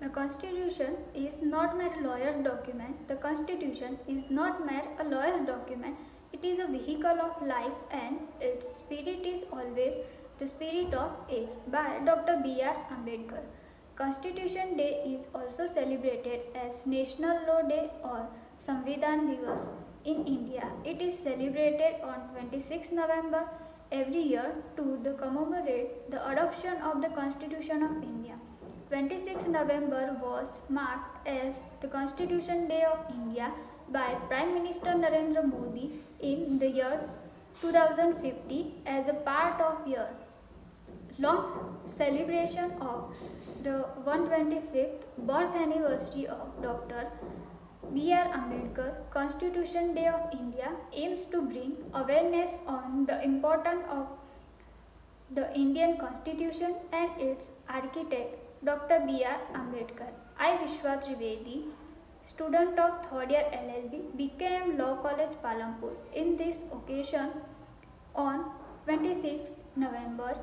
The Constitution is not mere lawyer's document. The Constitution is not mere a lawyer's document. It is a vehicle of life and its spirit is always the spirit of age by Dr. B.R. Ambedkar. Constitution Day is also celebrated as National Law Day or Samvidhan Divas in India. It is celebrated on 26 November every year to commemorate the adoption of the Constitution of India. 26 November was marked as the Constitution Day of India by Prime Minister Narendra Modi in the year 2050 as a part of year long celebration of the 125th birth anniversary of Dr. B.R. Ambedkar. Constitution Day of India aims to bring awareness on the importance of the Indian Constitution and its architect Dr. B.R. Ambedkar. I, Vishwa Trivedi, student of third year LLB, became Law College Palampur in this occasion on 26th November.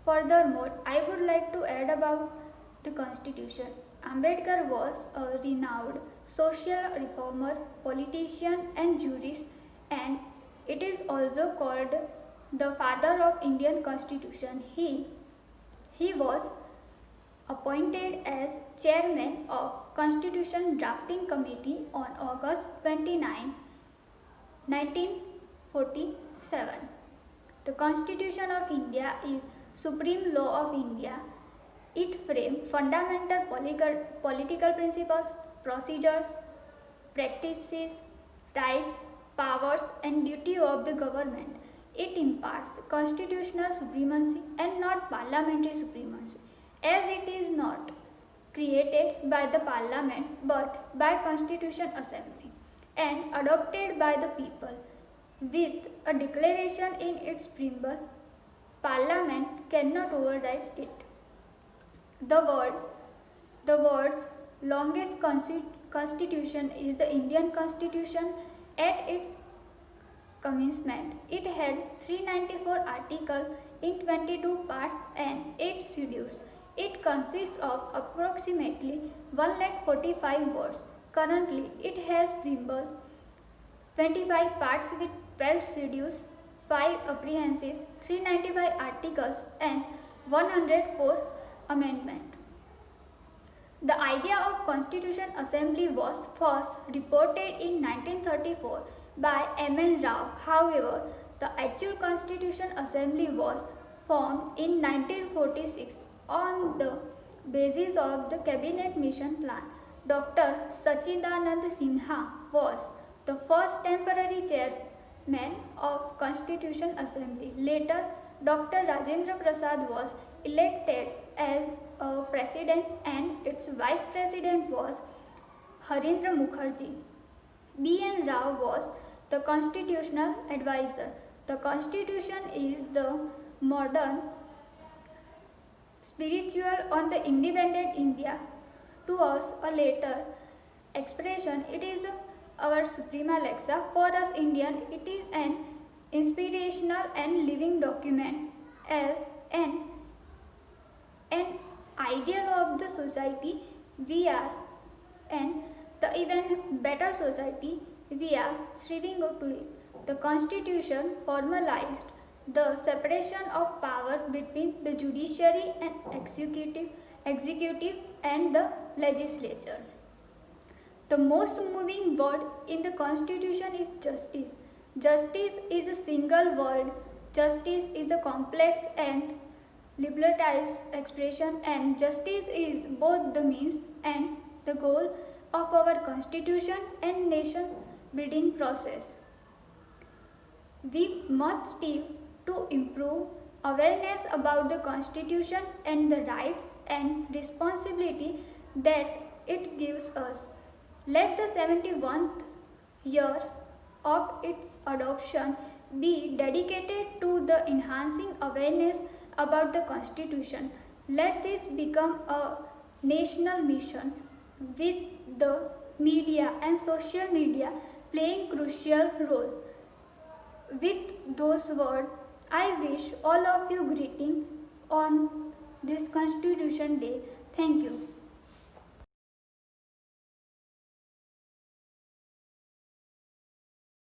Furthermore, I would like to add about the Constitution. Ambedkar was a renowned social reformer, politician and jurist, and it is also called the father of Indian Constitution. He was appointed as chairman of Constitution Drafting Committee on August 29, 1947. The Constitution of India is supreme law of India. It frames fundamental political principles, procedures, practices, rights, powers and duty of the government. It imparts constitutional supremacy and not parliamentary supremacy, as it is not created by the Parliament but by Constitution Assembly and adopted by the people. With a declaration in its preamble, Parliament cannot override it. The world's longest constitution is the Indian Constitution. At its commencement, it had 394 articles in 22 parts and 8 schedules. It consists of approximately 145 words. Currently, it has preamble, 25 parts with 12 schedules, 5 apprehensions, 395 articles and 104 amendments. The idea of Constitution Assembly was first reported in 1934 by M.N. Rao. However, the actual Constitution Assembly was formed in 1946 on the basis of the Cabinet Mission Plan. Dr. Sachidanand Sinha was the first temporary chairman of Constitution Assembly. Later, Dr. Rajendra Prasad was elected as a president and its vice president was Harindra Mukherjee. B.N. Rao was the constitutional advisor. The Constitution is the modern spiritual on the independent India. To us, a later expression, it is our Suprema Lexa. For us Indian, it is an inspirational and living document as an ideal of the society we are and the even better society we are striving to it. The Constitution formalized the separation of power between the judiciary and executive and the legislature. The most moving word in the Constitution is justice. Justice is a single word. Justice is a complex and liberalized expression, and justice is both the means and the goal of our Constitution and nation building process. We must strive to improve awareness about the Constitution and the rights and responsibility that it gives us. Let the 71st year of its adoption be dedicated to the enhancing awareness about the Constitution. Let this become a national mission with the media and social media playing crucial role. With those words, I wish all of you greeting on this Constitution Day. Thank you.